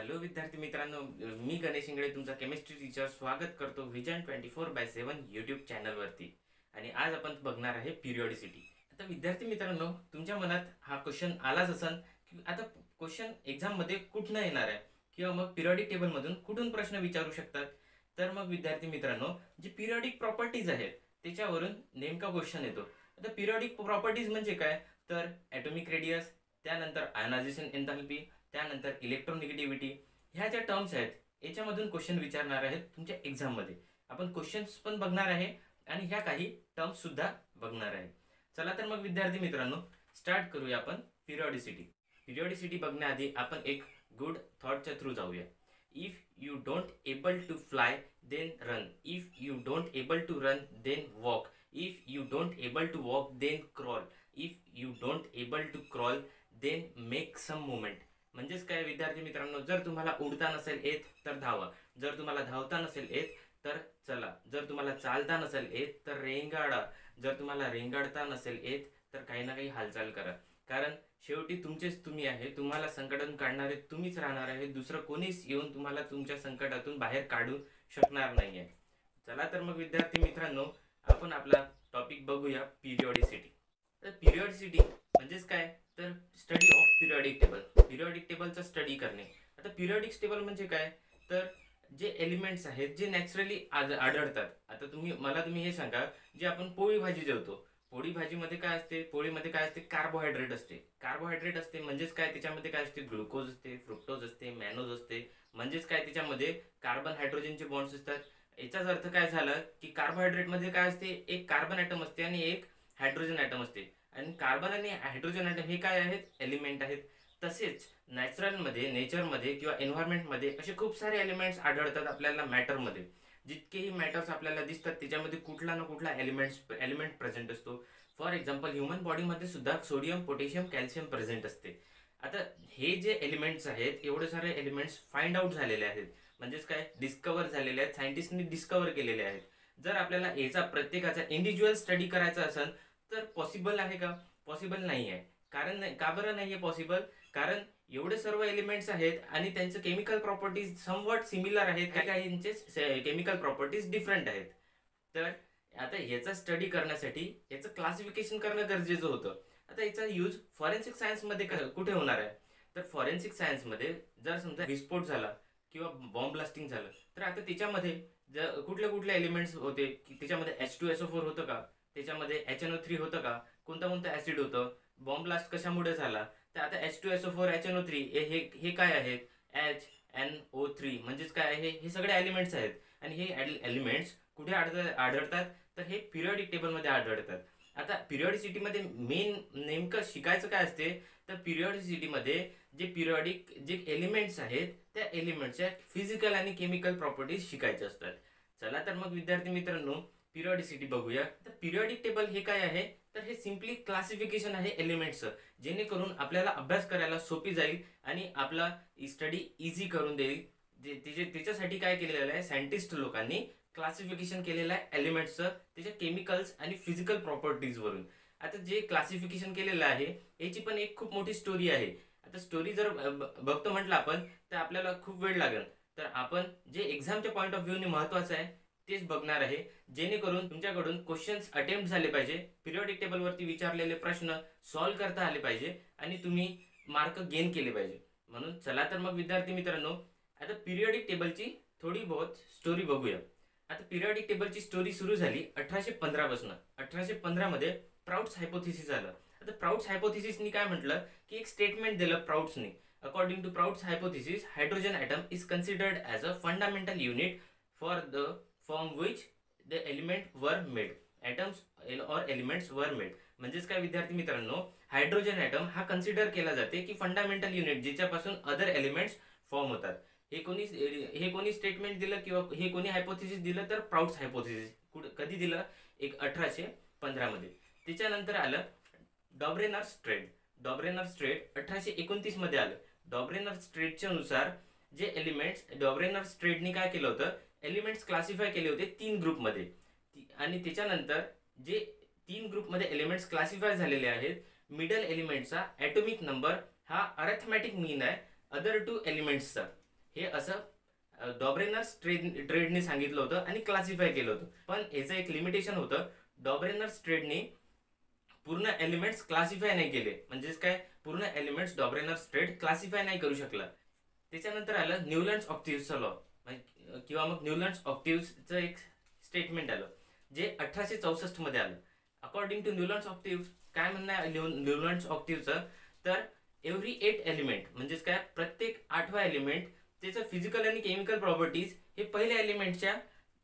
Hello विद्यार्थी मित्रांनो, मी गणेश इंगळे तुमचा केमिस्ट्री टीचर स्वागत करतो विजन 24/7 यूट्यूब चॅनलवरती. आणि आज आपण बघणार आहे पिरियॉडिसिटी. आता विद्यार्थी मित्रांनो, तुमच्या मनात हा क्वेश्चन आलाच असन की आता क्वेश्चन एक्झाममध्ये कुठनं येणार आहे किंवा मग पिरियॉडिक टेबलमधून कुठून प्रश्न विचारू शकतात. तर मग विद्यार्थी मित्रांनो, जी पिरियॉडिक प्रॉपर्टीज आहेत त्याच्यावरून नेमका क्वेश्चन येतो. आता पिरियॉडिक प्रॉपर्टीज म्हणजे काय, तर ॲटॉमिक रेडियस, त्यानंतर आयनायझेशन एन्थॅल्पी, त्यानंतर इलेक्ट्रोनिगेटिव्हिटी, ह्या ज्या टर्म्स आहेत याच्यामधून क्वेश्चन विचारणार आहेत तुमच्या एक्झाममध्ये. आपण क्वेश्चन्स पण बघणार आहे आणि ह्या काही टर्म्स सुद्धा बघणार आहे. चला तर मग विद्यार्थी मित्रांनो, स्टार्ट करूया आपण पिरियॉडिसिटी. पिरियॉडिसिटी बघण्याआधी आपण एक गुड थॉटच्या थ्रू जाऊया. If you don't able to fly then run, if you don't able to run then walk, if you don't able to walk then crawl, if you don't able to crawl then make some movement. म्हणजेच काय विद्यार्थी मित्रांनो, जर तुम्हाला उडता नसेल येत तर धावा, जर तुम्हाला धावता नसेल येत तर चला, जर तुम्हाला चालता नसेल येत तर रेंगाळा, जर तुम्हाला रेंगाळता नसेल येत तर काही ना काही हालचाल करा. कारण शेवटी तुमचेच तुम्ही आहे, तुम्हाला संकटातून काढणारे तुम्हीच राहणार आहे. दुसरं कोणीच येऊन तुम्हाला तुमच्या संकटातून बाहेर काढू शकणार नाही आहे. चला तर मग विद्यार्थी मित्रांनो, आपण आपला टॉपिक बघूया, पिरियॉडिसिटी. तर पिरियॉडिसिटी म्हणजेच काय, तर study of periodic table, periodic टेबलचा स्टडी करणे. आता पिरियॉडिक टेबल म्हणजे काय, तर जे एलिमेंट्स आहेत जे नॅचरली आढळतात. आता तुम्ही हे सांगा, जे आपण पोळी भाजी जेवतो, पोळी भाजीमध्ये काय असते, पोळीमध्ये काय असते, कार्बोहायड्रेट असते. कार्बोहायड्रेट असते म्हणजेच काय, त्याच्यामध्ये काय असते, ग्लुकोज असते, फ्रुक्टोज असते, मॅनोज असते. म्हणजेच काय, त्याच्यामध्ये कार्बन हायड्रोजनचे बॉन्ड्स असतात. याचाच अर्थ काय झाला की कार्बोहायड्रेटमध्ये काय असते, एक कार्बन ॲटम असते आणि एक हायड्रोजन ॲटम असते. आणि कार्बन आणि हायड्रोजन ॲटम हे काय आहेत, एलिमेंट आहेत. तसेच नेचरमध्ये किंवा एन्व्हायरमेंटमध्ये असे खूप सारे एलिमेंट्स आढळतात आपल्याला मॅटरमध्ये. जितकेही मॅटर्स आपल्याला दिसतात त्याच्यामध्ये कुठला ना कुठला एलिमेंट प्रेझेंट असतो. फॉर एक्झाम्पल, ह्युमन बॉडीमध्ये सुद्धा सोडियम, पोटॅशियम, कॅल्शियम प्रेझेंट असते. आता हे जे एलिमेंट्स आहेत, एवढे सारे एलिमेंट्स फाइंड आउट झालेले आहेत, म्हणजेच काय, डिस्कवर झालेले आहेत, सायंटिस्टनी डिस्कवर केलेले आहेत. जर आपल्याला याचा प्रत्येकाचा इंडिव्हिज्युअल स्टडी करायचा असेल तर पॉसिबल आहे का, पॉसिबल नाही आहे. कारण का बरं नाही आहे पॉसिबल, कारण एवढे सर्व एलिमेंट्स आहेत आणि त्यांचे केमिकल प्रॉपर्टीज समवट सिमिलर आहेत, काही काहींचे केमिकल प्रॉपर्टीज डिफरंट आहेत. तर आता याचा स्टडी करण्यासाठी याचं क्लासिफिकेशन करणं गरजेचं होतं. आता याचा यूज फॉरेन्सिक सायन्समध्ये कुठे होणार आहे, तर फॉरेन्सिक सायन्समध्ये जर समजा विस्फोट झाला किंवा बॉम्ब ब्लास्टिंग झालं, तर आता त्याच्यामध्ये कुठले एलिमेंट्स होते की त्याच्यामध्ये H2SO4 होतं का, त्याच्यामध्ये HNO3 होतं का, कोणतं ॲसिड होतं, बॉम्ब ब्लास्ट कशामुळे झाला. तर आता H2SO4, HNO3 हे काय आहेत, HNO3 म्हणजेच काय आहे, हे सगळे एलिमेंट्स आहेत. आणि हे एलिमेंट्स कुठे आढळतात, तर हे पिरियॉडिक टेबलमध्ये आढळतात. आता पिरियॉडिसिटीमध्ये मेन नेमकं शिकायचं काय असते, तर पिरियॉडिसिटीमध्ये जे एलिमेंट्स आहेत त्या एलिमेंट्सच्या फिजिकल आणि केमिकल प्रॉपर्टीज शिकायचे असतात. चला तर मग विद्यार्थी मित्रांनो, पिरियॉडिसिटी बघूया. तर पिरियॉडिक टेबल हे काय आहे, तर हे सिम्पली क्लासिफिकेशन आहे एलिमेंट्सचं, जेणेकरून आपल्याला अभ्यास करायला सोपी जाईल आणि आपला स्टडी इझी करून देईल. त्याच्यासाठी काय केलेलं आहे, सायंटिस्ट लोकांनी क्लासिफिकेशन केलेलं आहे एलिमेंट्सचं, त्याच्या केमिकल्स आणि फिजिकल प्रॉपर्टीजवरून. आता जे क्लासिफिकेशन केलेलं आहे याची पण एक खूप मोठी स्टोरी आहे. आता स्टोरी जर बघतो म्हटलं आपण तर आपल्याला खूप वेळ लागेल. तर आपण जे एक्झामच्या पॉईंट ऑफ व्ह्यूने महत्त्वाचं आहे तेच बघणार आहे, जेणेकरून तुमच्याकडून क्वेश्चन्स अटेम्प्ट झाले पाहिजे, पिरियॉडिक टेबलवरती विचारलेले प्रश्न सॉल्व्ह करता आले पाहिजे आणि तुम्ही मार्क गेन केले पाहिजे. म्हणून चला तर मग विद्यार्थी मित्रांनो, आता पिरियॉडिक टेबलची थोडी बहुत स्टोरी बघूया. आता पिरियॉडिक टेबलची स्टोरी सुरू झाली 1815 पासून. 1815 मध्ये प्राउड्स हायपोथेसिस आलं. आता प्राउड्स हायपोथेसिसनी काय म्हटलं की एक स्टेटमेंट दिलं प्राउड्सनी. According to Prout's hypothesis, hydrogen atom is considered as a fundamental unit for the from which the element were made, atoms or elements were made. म्हणजेच काय विद्यार्थी मित्रांनो, हायड्रोजन ॲटम हा कन्सिडर केला जाते की फंडामेंटल युनिट ज्याच्यापासून अदर एलिमेंट्स फॉर्म होतात. हे कोणी स्टेटमेंट दिलं किंवा हे कोणी हायपोथेसिस दिलं, तर प्राउड्स हायपोथेसिस. कधी दिलं, 1815 मध्ये. त्याच्यानंतर आलं डॉब्रेनर स्ट्रेट. डॉब्रेनर स्ट्रेट 1829 मध्ये आलं. डॉब्रेनर स्ट्रेटच्या नुसार जे एलिमेंट्स, डॉब्रेनर स्ट्रेटनी काय केलं होतं, एलिमेंट्स क्लासिफाय केले होते 3 ग्रुपमध्ये. आणि त्याच्यानंतर जे 3 ग्रुपमध्ये एलिमेंट्स क्लासिफाय झालेले आहेत, मिडल एलिमेंटचा ॲटॉमिक नंबर हा अरिथमॅटिक मीन आहे अदर 2 एलिमेंट्सचा. हे असं डॉब्रेनर्स ट्रेडने सांगितलं होतं आणि क्लासिफाय केलं होतं. पण याचं एक लिमिटेशन होतं. डॉब्रेनर्स ट्रेडने पूर्ण एलिमेंट्स क्लासिफाय नाही केले. म्हणजेच काय, पूर्ण एलिमेंट्स डॉब्रेनर्स ट्रेड क्लासिफाय नाही करू शकला. त्याच्यानंतर आलं न्यूलँड्स ऑक्टिव्हचा लॉ, किंवा मग न्यूलँड्स ऑक्टिव्हचं एक स्टेटमेंट आलं जे 1864 मध्ये आलं. अकॉर्डिंग टू न्यूलँड्स ऑक्टिव्ह काय म्हणणं आहे न्यूलँड्स ऑक्टिव्हचं, तर एव्हरी 8 एलिमेंट, म्हणजेच काय, प्रत्येक 8वा एलिमेंट त्याचं फिजिकल आणि केमिकल प्रॉपर्टीज हे पहिल्या एलिमेंटच्या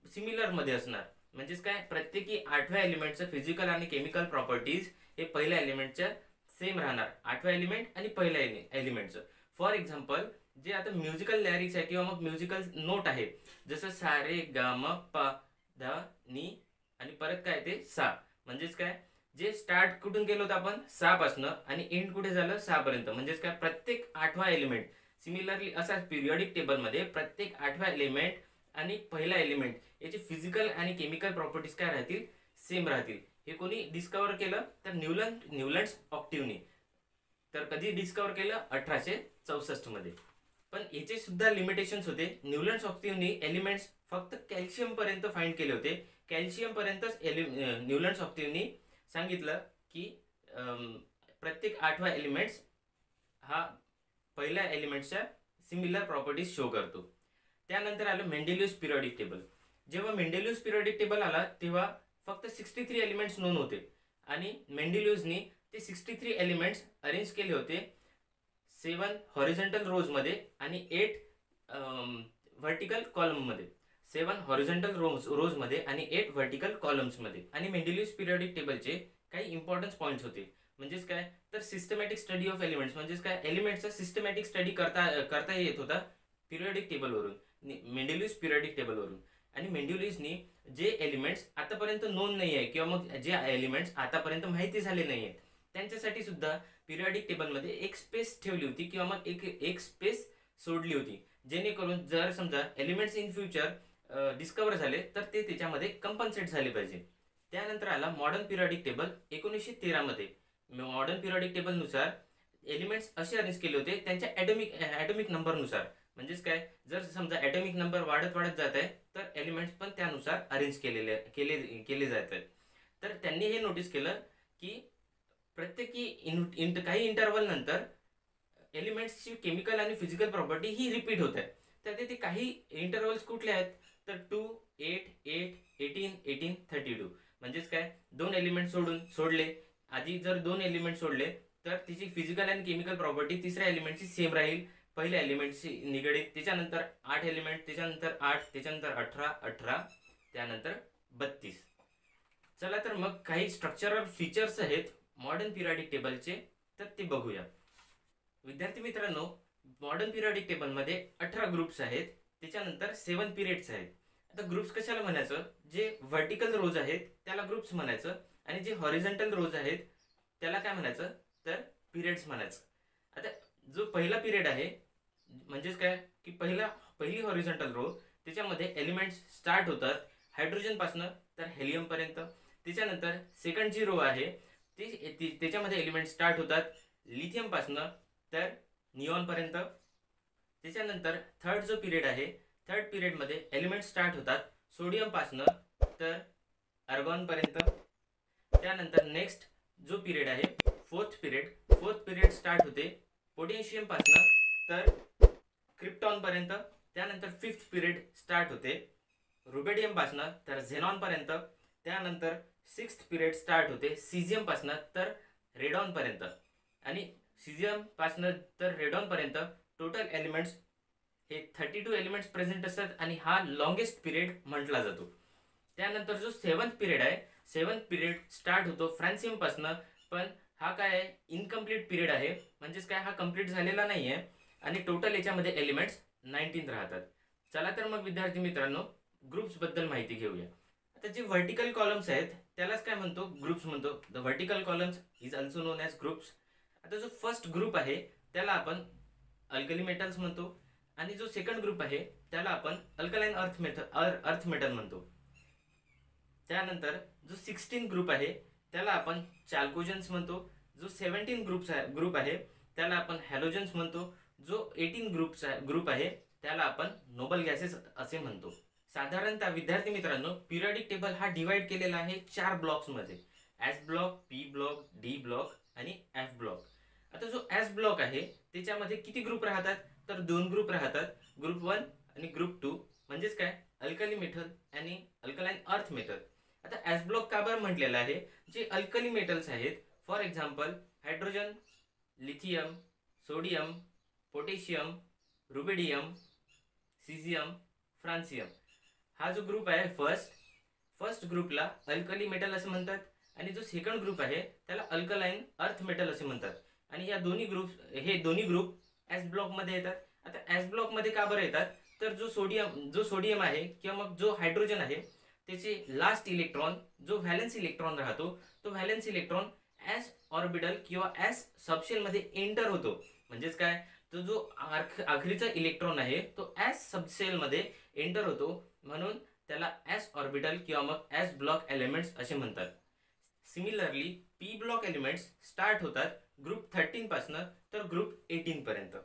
सिमिलर मध्ये असणार. म्हणजेच काय, प्रत्येकी 8व्या एलिमेंटचं फिजिकल आणि केमिकल प्रॉपर्टीज हे पहिल्या एलिमेंटच्या सेम राहणार. 8वा एलिमेंट आणि पहिल्या एलिमेंटचं. फॉर एक्झाम्पल, जे आता म्युझिकल लॅरिक्स आहे किंवा मग म्युझिकल नोट आहे, जसं सा रे गा म प ध नी आणि परत काय ते सा. म्हणजेच काय, जे स्टार्ट कुठून केलं होतं आपण, सा पासनं, आणि एंड कुठे झालं, सा पर्यंत. म्हणजेच काय, प्रत्येक 8वा एलिमेंट सिमिलरली असाच पिरियडिक टेबलमध्ये प्रत्येक 8व्या एलिमेंट आणि पहिला एलिमेंट याचे फिजिकल आणि केमिकल प्रॉपर्टीज काय राहतील, सेम राहतील. हे कोणी डिस्कवर केलं, तर न्यूलँड्स ऑक्टिव्हने. तर कधी डिस्कवर केलं, 1864 मध्ये. पण याचे सुद्धा लिमिटेशन्स होते. न्यूलँड्स ऑक्टिव्हने एलिमेंट्स फक्त कॅल्शियम पर्यंत फाइंड केले होते. कॅल्शियम पर्यंतच न्यूलँड्स ऑक्टिव्हने सांगितलं की प्रत्येक 8वा एलिमेंट्स हा पहिल्या एलिमेंटच्या सिमिलर प्रॉपर्टीज शो करतो. त्यानंतर आलं मेंडेलियस पिरियडिक टेबल. जेव्हा मेंडेलियस पिरियडिक टेबल आला तेव्हा फक्त 63 एलिमेंट्स नोन होते आणि मेंडेलियसने ते 63 एलिमेंट्स अरेंज केले होते 7 हॉरिझॉन्टल रोज मध्ये आणि 8 व्हर्टिकल कॉलम मध्ये. 7 हॉरिझॉन्टल रोज मध्ये आणि 8 व्हर्टिकल कॉलम्स मध्ये. आणि मेंडेलियस पिरियडिक टेबलचे काही इम्पॉर्टन्स पॉइंट्स होते. म्हणजेच काय, तर सिस्टमॅटिक स्टडी ऑफ एलिमेंट्स. म्हणजेच काय, एलिमेंट्सचा सिस्टमॅटिक स्टडी करता येत होता पिरियडिक टेबलवरून, मेंडेलियस पिरियडिक टेबलवरून. आणि मेंडेलियसनी जे एलिमेंट्स आतापर्यंत नोन नाही आहे किंवा मग जे एलिमेंट्स आतापर्यंत माहिती झाले नाही आहेत त्यांच्यासाठी सुद्धा पिरियडिक टेबलमध्ये एक स्पेस ठेवली होती किंवा मग एक स्पेस सोडली होती, जेणेकरून जर समजा एलिमेंट्स इन फ्युचर डिस्कवर झाले तर ते त्याच्यामध्ये कंपन्सेट झाले पाहिजे. त्यानंतर आला मॉडर्न पिरियडिक टेबल 1913 मध्ये. मॉडर्न पिरियडिक टेबल नुसार एलिमेंट्स असे अरेंज केले होते त्यांच्या ॲटॉमिक नंबरनुसार. म्हणजेच काय, जर समजा ॲटॉमिक नंबर वाढत जात आहे तर एलिमेंट्स पण त्यानुसार अरेंज केले जात आहेत. तर त्यांनी हे नोटीस केलं की प्रत्येकी काही इंटरवल नंतर एलिमेंट्सची केमिकल आणि फिजिकल प्रॉपर्टी ही रिपीट होत आहे. तर ते काही इंटरवल्स कुठले आहेत, तर 2, 8, 8, 18, 18, 32. म्हणजेच काय, 2 एलिमेंट सोडले. आधी जर 2 एलिमेंट सोडले तर तिची फिजिकल आणि केमिकल प्रॉपर्टी तिसऱ्या एलिमेंटची सेम राहील पहिल्या एलिमेंटची निगडीत. त्याच्यानंतर 8 एलिमेंट, त्याच्यानंतर 8, त्याच्यानंतर 18, 18, त्यानंतर 32. चला तर मग काही स्ट्रक्चरल फीचर्स आहेत मॉडर्न पिरियडिक टेबलचे, तर ते बघूया. विद्यार्थी मित्रांनो, मॉडर्न पिरियडिक टेबलमध्ये 18 ग्रुप्स आहेत. त्याच्यानंतर 7 पिरियड्स आहेत. आता ग्रुप्स कशाला म्हणायचं, जे व्हर्टिकल रोज आहेत त्याला ग्रुप्स म्हणायचं आणि जे हॉरिझॉन्टल रोज आहेत त्याला काय म्हणायचं, तर पिरियड्स म्हणायचं. आता जो पहिला पिरियड आहे, म्हणजेच काय की पहिली हॉरिझॉन्टल रो, त्याच्यामध्ये एलिमेंट्स स्टार्ट होतात हायड्रोजन पासनं तर हेलियम पर्यंत. त्याच्यानंतर सेकंड जी रो आहे त्याच्यामध्ये एलिमेंट स्टार्ट होतात लिथियम पासनं तर निऑन पर्यंत. त्याच्यानंतर थर्ड जो पिरियड आहे, थर्ड पिरियड मध्ये एलिमेंट स्टार्ट होतात सोडियम पासनं तर आर्गॉन पर्यंत. त्यानंतर नेक्स्ट जो पिरियड आहे फोर्थ पिरियड स्टार्ट होते पोटॅशियम पासनं तर क्रिप्टॉन पर्यंत. त्यानंतर फिफ्थ पिरियड स्टार्ट होते रुबेडियम पासनं तर झेनॉन पर्यंत. त्यानंतर सिक्स्थ पिरियड स्टार्ट होते सीझियम पासनं तर रेडॉन पर्यंत. आणि सीझियम पासनं तर रेडॉन पर्यंत टोटल एलिमेंट्स हे 32 एलिमेंट्स प्रेझेंट असतात आणि हा लॉंगेस्ट पिरियड म्हटला जातो. त्यानंतर जो 7th पिरियड आहे, 7th पिरियड स्टार्ट होतो फ्रान्सियम पासनं, पण हा काय आहे, इनकम्प्लीट पिरियड आहे. म्हणजेच काय, हा कंप्लीट झालेला नाही आहे आणि टोटल याच्यामध्ये एलिमेंट्स 19 राहतात. चला तर मग विद्यार्थी मित्रांनो, ग्रुप्स बद्दल माहिती घेऊया. आता जे व्हर्टिकल कॉलम्स आहेत त्यालाच काय म्हणतो, ग्रुप्स म्हणतो. The vertical columns is also non as groups. आता जो फर्स्ट ग्रुप आहे त्याला आपण अल्कली मेटल्स म्हणतो आणि जो सेकंड ग्रुप आहे त्याला आपण अल्कलाइन अर्थ मेटल म्हणतो. त्यानंतर जो 16 ग्रुप आहे त्याला आपण चाल्कोजन्स म्हणतो. जो 17 ग्रुप आहे त्याला आपण हॅलोजन्स म्हणतो. जो 18 ग्रुप आहे त्याला आपण नोबल गॅसेस असे म्हणतो. साधारणतः विद्यार्थी मित्रांनो, पिरियडिक टेबल हा डिवाइड केलेला आहे 4 ब्लॉक्समध्ये. S block, P block, D block आणि एफ ब्लॉक. आता जो एस ब्लॉक आहे त्याच्यामध्ये किती ग्रुप राहतात, तर 2 ग्रुप राहतात, ग्रुप 1 आणि ग्रुप 2. म्हणजेच काय, अल्कली मेटल आणि अल्कलाइन अर्थ मेटल. आता एस ब्लॉक का बरं म्हटलेला आहे, जे अल्कली मेटल्स आहेत, for example hydrogen, lithium, sodium, potassium, rubidium, caesium, francium, हा जो ग्रुप आहे फर्स्ट ग्रुपला अल्कली मेटल असे म्हणतात आणि जो सेकंड ग्रुप आहे त्याला अल्कलाइन अर्थ मेटल असे म्हणतात. आणि हे दोन्ही ग्रुप एस ब्लॉक मध्ये येतात. आता एस ब्लॉक मध्ये का बरं येतात, तर जो सोडियम आहे किंवा मग जो हायड्रोजन आहे त्याचे लास्ट इलेक्ट्रॉन, जो व्हॅलेन्स इलेक्ट्रॉन राहतो, तो व्हॅलेन्स इलेक्ट्रॉन एस ऑर्बिटल किंवा एस सबशेल मध्ये एंटर होतो. म्हणजेच काय, तो जो आखरीचा इलेक्ट्रॉन आहे तो एस सबसेल मध्ये एंटर होतो, म्हणून त्याला एस ऑर्बिटल किंवा मग एस ब्लॉक एलिमेंट्स असे म्हणतात. Similarly P block elements start होतात ग्रुप 13 पासून तर ग्रुप 18 पर्यंत.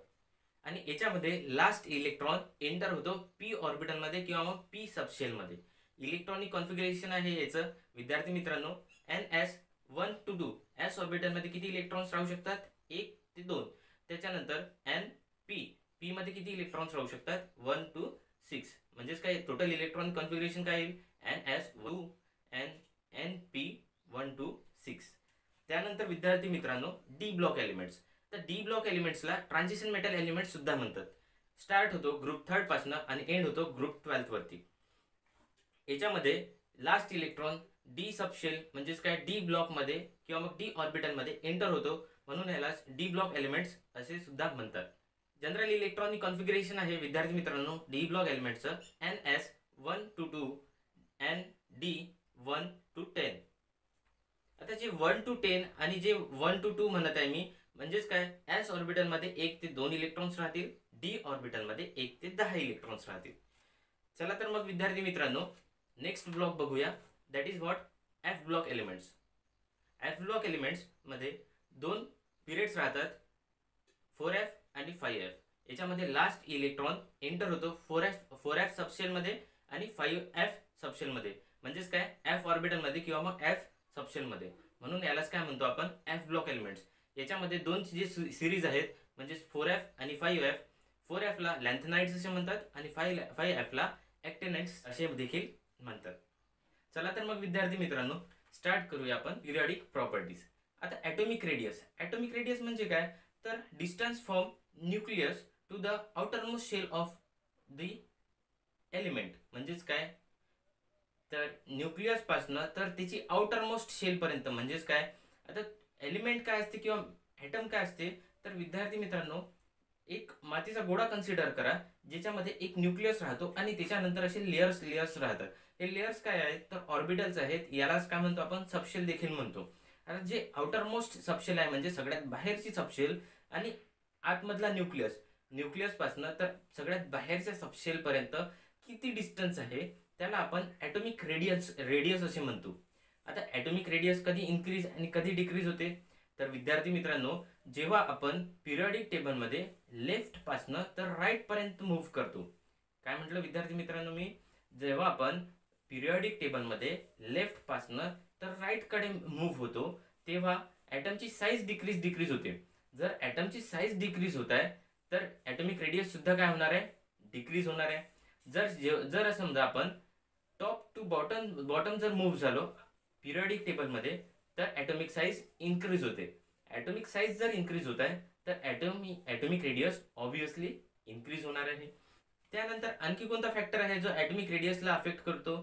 आणि याच्यामध्ये लास्ट इलेक्ट्रॉन एंटर होतो पी ऑर्बिटल मध्ये किंवा मग पी सबशेल मध्ये. इलेक्ट्रॉनिक कॉन्फिगरेशन आहे याचं विद्यार्थी मित्रांनो, NS1 to 2. एस ऑर्बिटल मध्ये किती इलेक्ट्रॉन्स राहू शकतात, 1 ते 2. त्याच्यानंतर NP मध्ये किती इलेक्ट्रॉन्स राहू शकतात, 1 to 6. म्हणजेच काय, टोटल इलेक्ट्रॉनिक कॉन्फिगरेशन काय येईल, NS2 NP1 to 6. त्यानंतर विद्यार्थी मित्रांनो, डी ब्लॉक एलिमेंट्स. तर डी ब्लॉक एलिमेंट्सला ट्रान्झिशन मेटल एलिमेंट्स सुद्धा म्हणतात. स्टार्ट होतो ग्रुप 3 पासून आणि एंड होतो ग्रुप 12 वरती. याच्यामध्ये लास्ट इलेक्ट्रॉन डी सबशेल म्हणजेच काय डी ब्लॉक मध्ये किंवा मग डी ऑर्बिटल मध्ये एंटर होतो, म्हणून याला डी ब्लॉक एलिमेंट्स असे सुद्धा म्हणतात. जनरल इलेक्ट्रॉनिक कॉन्फिगरेशन आहे विद्यार्थी मित्रांनो D block एलिमेंट्सचं, NS1 to 2 ND1 to 10. आता जे 1 to 10 आणि जे 1 to 2 म्हणत आहे मी, म्हणजेच काय, एस ऑर्बिटल मध्ये 1 ते 2 इलेक्ट्रॉन्स राहतील, डी ऑर्बिटल मध्ये 1 ते 10 इलेक्ट्रॉन्स राहतील. चला तर मग विद्यार्थी मित्रांनो, नेक्स्ट ब्लॉक बघूया, that is what F block elements. F block elements मध्ये 2 पिरियड्स राहतात, 4F आणि 5F. याच्यामध्ये लास्ट इलेक्ट्रॉन एंटर होतो 4F सबशेल मध्ये आणि 5F सबशेल मध्ये. म्हणजेच काय, एफ ऑर्बिटल मध्ये किंवा मग एफ सबशेल मध्ये, म्हणून यालाच काय म्हणतो आपण, एफ ब्लॉक एलिमेंट्स. याच्यामध्ये 2 जे सिरीज आहेत, म्हणजे 4F आणि 5F. 4F ला लॅन्थनाइड्स असे म्हणतात आणि 5F ला एक्टिनाइड्स असे देखील म्हणतात. चला तर मग विद्यार्थी मित्रांनो, स्टार्ट करूया आपण पिरियडिक प्रॉपर्टीज. आता ॲटॉमिक रेडियस म्हणजे काय, तर distance from nucleus to the outermost shell of the element. म्हणजेच काय, तर न्यूक्लियस पासून तर त्याची आउटरमोस्ट शेल पर्यंत. म्हणजेच काय, आता एलिमेंट काय असते किंवा ॲटम काय असते, तर विद्यार्थी मित्रांनो एक मातीचा गोळा कन्सिडर करा, ज्याच्यामध्ये एक न्यूक्लियस राहतो आणि त्याच्यानंतर असे लेयर्स राहतात. हे लेयर्स काय आहेत, तर ऑर्बिटल्स आहेत. यालाच काय म्हणतो आपण, सबशेल देखील म्हणतो. आता जे आउटरमोस्ट सबशेल आहे म्हणजे सगळ्यात बाहेरची सबशेल आणि आतमधला न्यूक्लियस पासून तर सगळ्यात बाहेरच्या सबशेल पर्यंत किती डिस्टन्स आहे, त्याला आपण ॲटॉमिक रेडियस असे म्हणतो. आता ॲटॉमिक रेडियस कधी इन्क्रीज आणि कधी डिक्रीज होते, तर विद्यार्थी मित्रांनो जेव्हा आपण पिरियडिक टेबलमध्ये लेफ्ट पासून तर राईट पर्यंत मूव्ह करतो. काय म्हटलं विद्यार्थी मित्रांनो मी, जेव्हा आपण पिरियडिक टेबलमध्ये लेफ्ट पासून तर राईट कडे मूव्ह होतो, तेव्हा ॲटमची साईज डिक्रीज होते. जर ॲटमची साईज डिक्रीज होत आहे तर ॲटॉमिक रेडियस सुद्धा काय होणार आहे, डिक्रीज होणार आहे. जर समजा आपण टॉप टू बॉटम जर मूव्ह झालो पिरियडिक टेबलमध्ये, तर ॲटॉमिक साईज इन्क्रीज होते. ॲटॉमिक साईज जर इन्क्रीज होत आहे तर ॲटॉमिक रेडियस ऑब्विसली इन्क्रीज होणार आहे. त्यानंतर आणखी कोणता फॅक्टर आहे जो ॲटॉमिक रेडियसला अफेक्ट करतो,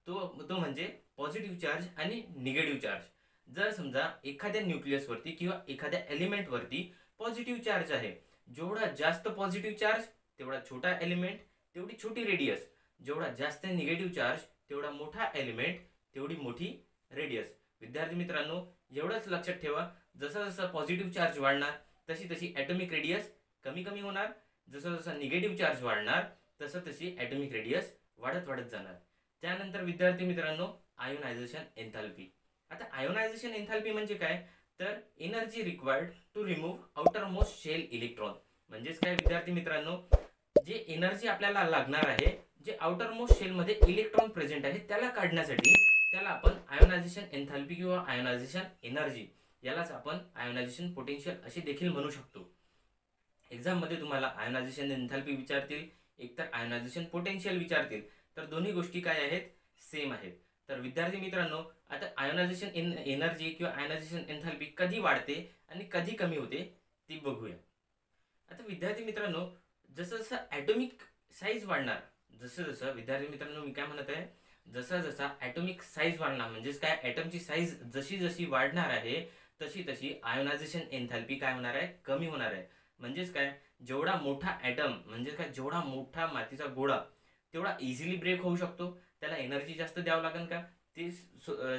तो म्हणजे पॉझिटिव्ह चार्ज आणि निगेटिव्ह चार्ज. जर समजा एखाद्या न्यूक्लियसवरती किंवा एखाद्या एलिमेंटवरती पॉझिटिव्ह चार्ज आहे, जेवढा जास्त पॉझिटिव्ह चार्ज तेवढा छोटा एलिमेंट तेवढी छोटी रेडियस, जेवढा जास्त निगेटिव्ह चार्ज तेवढा मोठा एलिमेंट तेवढी मोठी रेडियस. विद्यार्थी मित्रांनो एवढंच लक्षात ठेवा, जसं जसं पॉझिटिव्ह चार्ज वाढणार तशी ॲटॉमिक रेडियस कमी होणार, जसं जसं निगेटिव्ह चार्ज वाढणार तशी ॲटॉमिक रेडियस वाढत जाणार. त्यानंतर विद्यार्थी मित्रांनो आयोनायझेशन एन्थॅल्पी. आता आयोनायझेशन एन्थॅल्पी म्हणजे काय, तर energy required to remove outer most shell electron. म्हणजेच काय विद्यार्थी मित्रांनो, जे एनर्जी आपल्याला लागणार आहे जे आउटर मोस्ट शेल मध्ये इलेक्ट्रॉन प्रेझेंट आहे त्याला काढण्यासाठी, त्याला आपण आयोनायझेशन एन्थॅल्पी किंवा आयोनायझेशन एनर्जी, यालाच आपण आयोनायझेशन पोटेन्शियल असे देखील म्हणू शकतो. एक्झाम मध्ये तुम्हाला आयोनायझेशन एन्थॅल्पी विचारतील, एकतर आयोनायझेशन पोटेन्शियल विचारतील, तर दोन्ही गोष्टी काय आहेत, सेम आहेत. तर विद्यार्थी मित्रांनो, आता आयोनायझेशन एनर्जी किंवा आयोनायझेशन एन्थॅल्पी कधी वाढते आणि कधी कमी होते ती बघूया. आता विद्यार्थी मित्रांनो, जसं जसं ॲटॉमिक साईज वाढणार, जसं जसं विद्यार्थी मित्रांनो मी काय म्हणत आहे, जसा जसा ॲटॉमिक साईज वाढणार म्हणजेच काय, ॲटमची साईज जशी जशी वाढणार आहे तशी तशी आयोनायझेशन एन्थॅल्पी काय होणार आहे, कमी होणार आहे. म्हणजेच काय, जेवढा मोठा ॲटम म्हणजे काय, जेवढा मोठा मातीचा गोळा तेवढा इझिली ब्रेक होऊ शकतो, त्याला एनर्जी जास्त द्यावं लागेल का, ते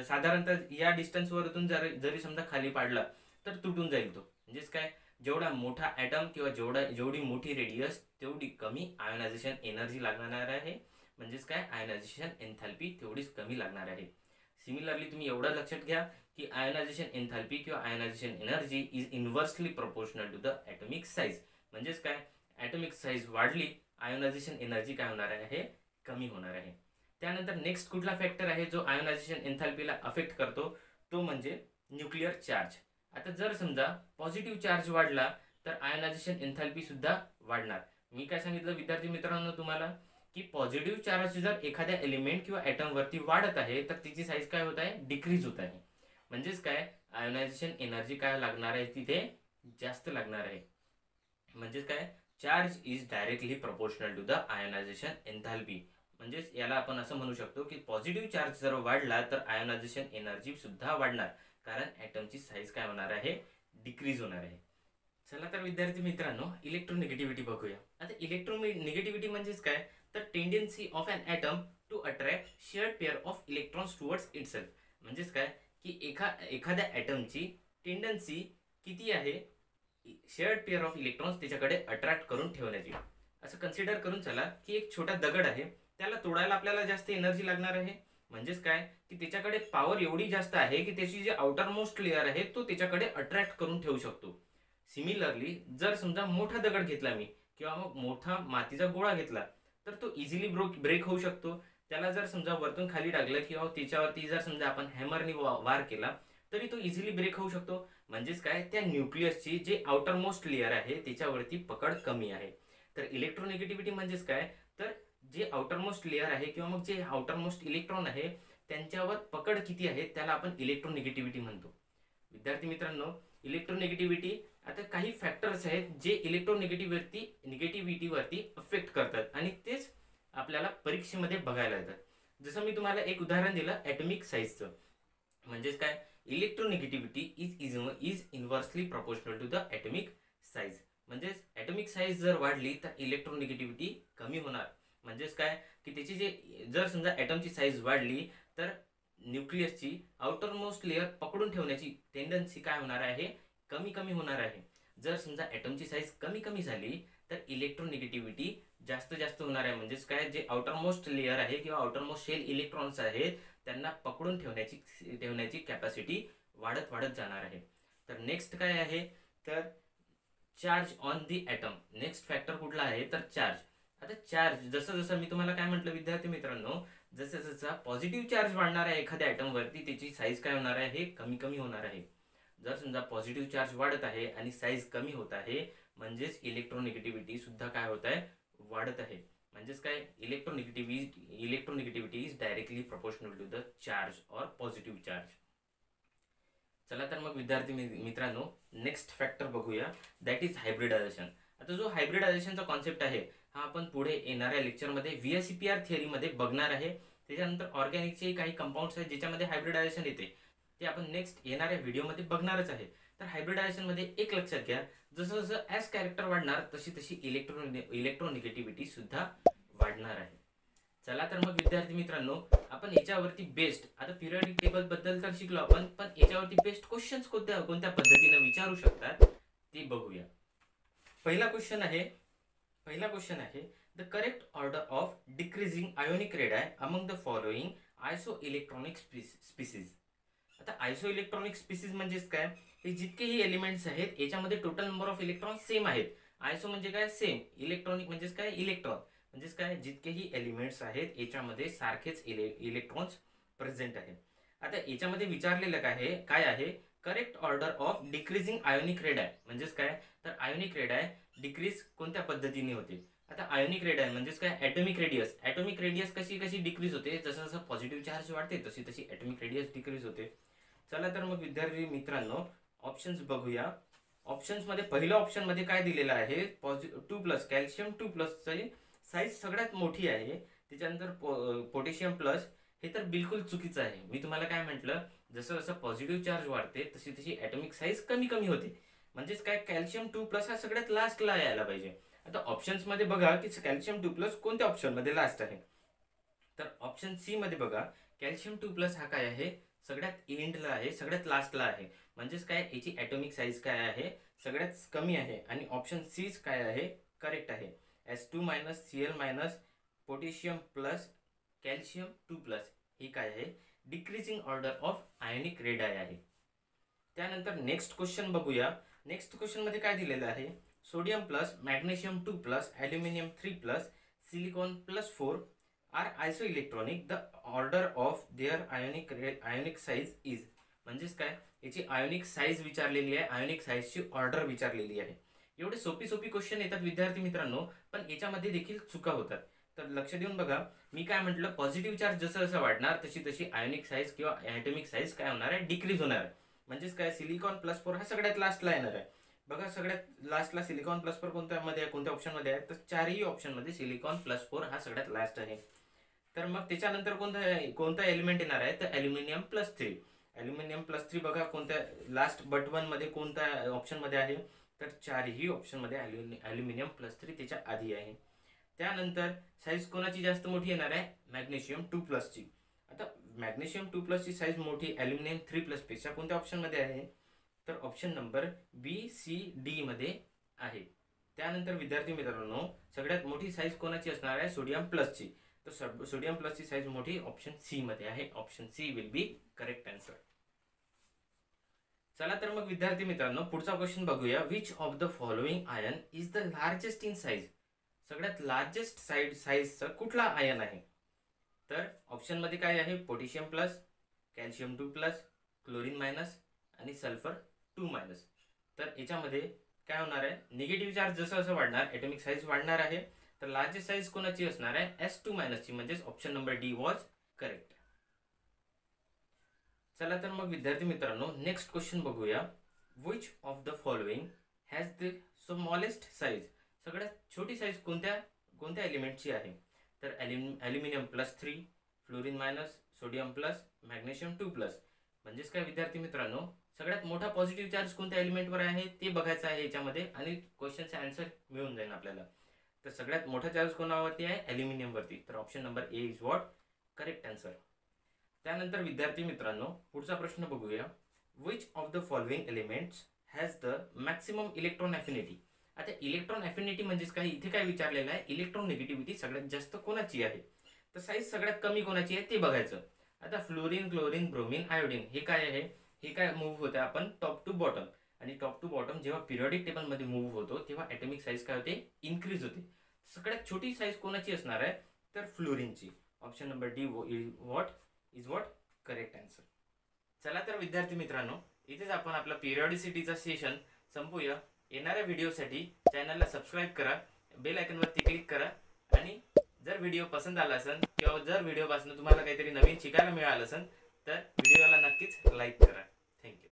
साधारणतः या डिस्टन्सवरून जरी समजा खाली पाडला तर तुटून जाईल तो. म्हणजेच काय, जेवढा मोठा ॲटम किंवा जेवढी मोठी रेडियस तेवढी कमी आयोनायझेशन एनर्जी लागणार आहे. म्हणजेच काय, आयोनायझेशन एन्थॅल्पी तेवढीच कमी लागणार आहे. सिमिलरली तुम्ही एवढं लक्षात घ्या की आयोनायझेशन एन्थॅल्पी किंवा ionization energy is inversely proportional to the atomic size. म्हणजेच काय, ॲटॉमिक साईज वाढली आयोनायझेशन एनर्जी काय होणार आहे, कमी होणार आहे. त्यानंतर नेक्स्ट कुठला फॅक्टर आहे जो आयोनायझेशन एन्थॅल्पीला अफेक्ट करतो, तो म्हणजे न्यूक्लिअर चार्ज. आता जर समजा पॉझिटिव्ह चार्ज वाढला तर आयोनायझेशन एन्थॅल्पी सुद्धा वाढणार. मी काय सांगितलं विद्यार्थी मित्रांनो तुम्हाला, की पॉझिटिव्ह चार्ज जर एखाद्या एलिमेंट किंवा ॲटम वरती वाढत आहे तर तिची साईज काय होत आहे, डिक्रीज होत आहे. म्हणजेच काय, आयोनायझेशन एनर्जी काय लागणार आहे, तिथे जास्त लागणार आहे. म्हणजेच काय, charge is directly proportional to the ionization enthalpy. म्हणजेच याला आपण असं म्हणू शकतो की पॉझिटिव्ह चार्ज जर वाढला तर आयोनायझेशन एनर्जी सुद्धा वाढणार, कारण ॲटमची साईज काय होणार आहे, डिक्रीज होणार आहे. चला तर विद्यार्थी मित्रांनो, इलेक्ट्रोनिगेटिव्हिटी बघूया. आता इलेक्ट्रोनिगेटिव्हिटी म्हणजेच काय, तर tendency of an atom to attract shared pair of electrons towards itself. म्हणजेच काय, की एखाद्या ॲटमची टेंडन्सी किती आहे, शेअर्ड पेअर ऑफ इलेक्ट्रॉन्स त्याच्याकडे अट्रॅक्ट करून ठेवण्याची. असं कन्सिडर करून चला की एक छोटा दगड आहे, त्याला तोडायला आपल्याला जास्त एनर्जी लागणार आहे. म्हणजेच काय, की त्याच्याकडे पॉवर एवढी जास्त आहे की त्याची जी आउटर मोस्ट लेअर आहे तो त्याच्याकडे अट्रॅक्ट करून ठेवू शकतो. सिमिलरली जर समजा मोठा दगड घेतला मी किंवा मग मोठा मातीचा गोळा घेतला तर तो इझिली ब्रेक होऊ शकतो. त्याला जर समजा वरतून खाली टाकलं किंवा त्याच्यावरती जर समजा आपण हॅमरनी वार केला तरी तो इझिली ब्रेक होऊ शकतो. म्हणजेच काय, त्या न्यूक्लियसची जे आउटर मोस्ट लेअर आहे त्याच्यावरती पकड कमी आहे. तर इलेक्ट्रोनिगेटिव्हिटी म्हणजेच काय, तर जे आउटर मोस्ट लेअर आहे किंवा मग जे आउटर मोस्ट इलेक्ट्रॉन आहे त्यांच्यावर पकड किती आहे त्याला आपण इलेक्ट्रोनिगेटिव्हिटी म्हणतो. विद्यार्थी मित्रांनो, इलेक्ट्रोनिगेटिव्हिटी, आता काही फॅक्टर्स आहेत जे निगेटिव्हिटीवरती अफेक्ट करतात आणि तेच आपल्याला परीक्षेमध्ये बघायला येतात. जसं मी तुम्हाला एक उदाहरण दिलं ॲटॉमिक साईजचं. म्हणजेच काय, electronegativity is inversely proportional to the atomic size. म्हणजेच ॲटॉमिक साईज जर वाढली तर इलेक्ट्रोनिगेटिव्हिटी कमी होणार. म्हणजेच काय, की त्याची जर समजा ॲटमची साईज वाढली तर न्यूक्लियसची आउटर मोस्ट लेअर पकडून ठेवण्याची टेंडन्सी काय होणार आहे, कमी कमी होणार आहे. जर समजा ॲटमची साईज कमी कमी झाली तर इलेक्ट्रोनिगेटिव्हिटी जास्त जास्त होणार आहे. म्हणजेच काय, जे आउटर मोस्ट लेअर आहे किंवा आउटर मोस्ट शेल इलेक्ट्रॉन्स आहेत त्यांना पकडून ठेवण्याची कॅपॅसिटी वाढत वाढत जाणार आहे. तर नेक्स्ट काय आहे, तर charge on the atom. Next factor कुठला आहे, तर चार्ज. आता चार्ज जसं जसं मी तुम्हाला काय म्हटलं विद्यार्थी मित्रांनो, जसं जसं पॉझिटिव्ह चार्ज वाढणार आहे एखाद्या ॲटमवरती त्याची साईज काय होणार आहे, हे कमी कमी होणार आहे. जर समजा पॉझिटिव्ह चार्ज वाढत आहे आणि साईज कमी होत आहे म्हणजेच इलेक्ट्रोनिगेटिव्हिटी सुद्धा काय होत आहे, वाढत आहे. म्हणजेच काय, electronegativity is directly proportional to the charge or positive charge. चला तर मग विद्यार्थी मित्रांनो, नेक्स्ट फॅक्टर बघूया, दॅट इज हायब्रिडायझेशन. आता जो हायब्रिडायझेशनचा कॉन्सेप्ट आहे हा आपण पुढे येणाऱ्या लेक्चरमध्ये VSEPR थिअरीमध्ये बघणार आहे. त्याच्यानंतर ऑर्गॅनिकचे काही कंपाऊंड्स आहेत ज्याच्यामध्ये हायब्रिडायझेशन येते, ते आपण नेक्स्ट येणाऱ्या व्हिडिओमध्ये बघणारच आहे. तर हायब्रिडायझेशनमध्ये एक लक्षात घ्या, जसं जसं ॲज कॅरेक्टर वाढणार तशी तशी इलेक्ट्रोनिगेटिव्हिटी सुद्धा वाढणार आहे. चला तर मग विद्यार्थी मित्रांनो, आपण याच्यावरती बेस्ड, आता पिरियडिक टेबल बद्दल तर शिकलो आपण, पण याच्यावरती बेस्ड क्वेश्चन्स कोणत्या पद्धतीने विचारू शकतात ते बघूया. पहिला क्वेश्चन आहे the correct order of decreasing ionic radii among the following isoelectronic species. आता आयसो इलेक्ट्रॉनिक स्पीसीज म्हणजेच काय, हे जितकेही एलिमेंट्स आहेत याच्यामध्ये total number of electron same आहेत आयसो म्हणजे काय सेम, इलेक्ट्रॉनिक म्हणजेच काय इलेक्ट्रॉन, म्हणजेच काय जितकेही एलिमेंट्स आहेत याच्यामध्ये सारखेच इलेक्ट्रॉन्स प्रेझेंट आहे. आता याच्यामध्ये विचारलेलं काय आहे correct order of decreasing ionic radii, म्हणजेच काय तर आयोनिक रेडाय डिक्रीज कोणत्या पद्धतीने होते. आता आयोनिक रेडाय म्हणजेच काय ॲटॉमिक रेडियस, ॲटॉमिक रेडियस कशी कशी डिक्रीज होते, जसं जसं पॉझिटिव्ह चार्ज वाढते तशी तशी ॲटॉमिक रेडियस डिक्रीज होते. चला तर मग विद्यार्थी मित्रांनो ऑप्शन्स बघूया. ऑप्शन्स मध्ये पहिल्या ऑप्शन मध्ये काय दिलेलं आहे 2+, कॅल्शियम 2+ ची साईज सगळ्यात मोठी आहे. त्याच्यानंतर पोटॅशियम प्लस हे तर बिलकुल चुकीचं आहे. मी तुम्हाला काय म्हटलं जसं जसं पॉझिटिव्ह चार्ज वाढते तशी तशी ॲटॉमिक साईज कमी कमी होते. म्हणजेच काय कॅल्शियम 2+ हा सगळ्यात लास्टला यायला पाहिजे. आता ऑप्शन्स मध्ये बघा की कॅल्शियम 2+ कोणत्या ऑप्शन मध्ये लास्ट आहे. तर ऑप्शन सी मध्ये बघा कॅल्शियम 2+ हा काय आहे सगळ्यात एंडला आहे, सगळ्यात लास्टला आहे. म्हणजेच काय याची ॲटॉमिक साईज काय आहे सगळ्यात कमी आहे. आणि ऑप्शन सी काय आहे करेक्ट आहे. S2- Cl- potassium plus calcium 2+ ही काय आहे decreasing order of ionic radii आहे. त्यानंतर नेक्स्ट क्वेश्चन बघूया. नेक्स्ट क्वेश्चन मध्ये काय दिलेलं आहे sodium plus magnesium 2+, aluminium 3+, silicon +4 are isoelectronic, the order of their ionic size is. म्हणजेच काय याची आयोनिक साईज विचारलेली आहे, आयोनिक साईजची ऑर्डर विचारलेली आहे. एवढे सोपी सोपी क्वेश्चन येतात विद्यार्थी मित्रांनो, पण याच्यामध्ये देखील चुका होतात. तर लक्ष देऊन बघा. मी काय म्हटलं पॉझिटिव्ह चार्ज जसं जसं वाढणार तशी तशी आयोनिक साईज किंवा ॲटॉमिक साईज काय होणार आहे डिक्रीज होणार आहे. म्हणजेच काय सिलिकॉन +4 हा सगळ्यात लास्टला येणार आहे. बघा सगळ्यात लास्टला सिलिकॉन +4 कोणत्या ऑप्शन मध्ये आहे तर चारही ऑप्शन मध्ये सिलिकॉन +4 हा सगळ्यात लास्ट आहे. तर मग त्याच्यानंतर कोणता एलिमेंट येणार आहे तर ॲल्युमिनियम +3. ॲल्युमिनियम +3 बघा कोणत्या लास्ट बट 1 मध्ये कोणत्या ऑप्शन मध्ये आहे तर चारही ऑप्शन मध्ये ॲल्युमिनियम +3 त्याच्या आधी आहे. त्यानंतर साईज कोणाची जास्त मोठी येणार आहे मॅग्नेशियम 2+ ची. आता मॅग्नेशियम 2+ ची साईज मोठी ॲल्युमिनियम 3+ पेक्षा कोणत्या ऑप्शन मध्ये आहे तर ऑप्शन नंबर B-C-D मध्ये आहे. त्यानंतर विद्यार्थी मित्रांनो सगळ्यात मोठी साईज कोणाची असणार आहे सोडियम +ची. तर सोडियम +ची साईज मोठी ऑप्शन सी मध्ये आहे. Option C will be correct answer. चला तर मग विद्यार्थी मित्रांनो पुढचा क्वेश्चन बघूया. Which of the following ion is the largest in size. सगळ्यात लार्जेस्ट साईजचा कुठला आयन आहे तर ऑप्शन मध्ये काय आहे पोटॅशियम प्लस, कॅल्शियम 2+, क्लोरीन- आणि सल्फर 2-. तर याच्यामध्ये काय होणार आहे निगेटिव्ह चार्ज जसं जसं वाढणार ॲटॉमिक साईज वाढणार आहे. तर लार्जेस्ट साईज कोणाची असणार आहे S2- ची. म्हणजेच option number D was correct. चला तर मग विद्यार्थी मित्रांनो नेक्स्ट क्वेश्चन बघूया. Which of the following has the smallest size. सगळ्यात छोटी साईज कोणत्या एलिमेंटची आहे तर aluminium +3, fluorine-, sodium plus, magnesium 2+. म्हणजेच काय विद्यार्थी मित्रांनो सगळ्यात मोठा पॉझिटिव्ह चार्ज कोणत्या एलिमेंटवर आहे ते बघायचं आहे याच्यामध्ये आणि क्वेश्चनचे आन्सर मिळून जाईल आपल्याला. तर सगळ्यात मोठा चार्ज कोणावरती आहे ॲल्युमिनियम वरती. तर option number A is what correct answer. त्यानंतर विद्यार्थी मित्रांनो पुढचा प्रश्न बघूया. Which of the following elements has the maximum electron affinity. आता इलेक्ट्रॉन ॲफिनिटी म्हणजेच काय इथे काय विचारलेलं आहे इलेक्ट्रॉन निगेटिव्हिटी सगळ्यात जास्त कोणाची आहे तर साईज सगळ्यात कमी कोणाची आहे ते बघायचं. आता फ्लोरीन, क्लोरीन, ब्रोमीन, आयोडीन हे काय आहे हे काय मूव्ह होते आपण टॉप टू बॉटम. आणि टॉप टू बॉटम जेव्हा पिरियडिक टेबल मध्ये मूव्ह होतो तेव्हा ॲटॉमिक साईज काय होते इन्क्रीज होते. सगळ्यात छोटी साईज कोणाची असणार आहे तर फ्लोरीनची. Option number D is what correct answer. चला तर विद्यार्थी मित्रांनो इथेच आपण आपला पिरियॉडिसिटीचा सेशन संपूया. येणाऱ्या व्हिडिओसाठी चॅनलला सबस्क्राईब करा, बेल आयकॉनवरती क्लिक करा आणि जर व्हिडिओ पसंत आला असेल किंवा जर व्हिडिओपासून तुम्हाला काहीतरी नवीन शिकायला मिळालं असेल तर व्हिडिओला नक्कीच लाईक करा. थँक्यू.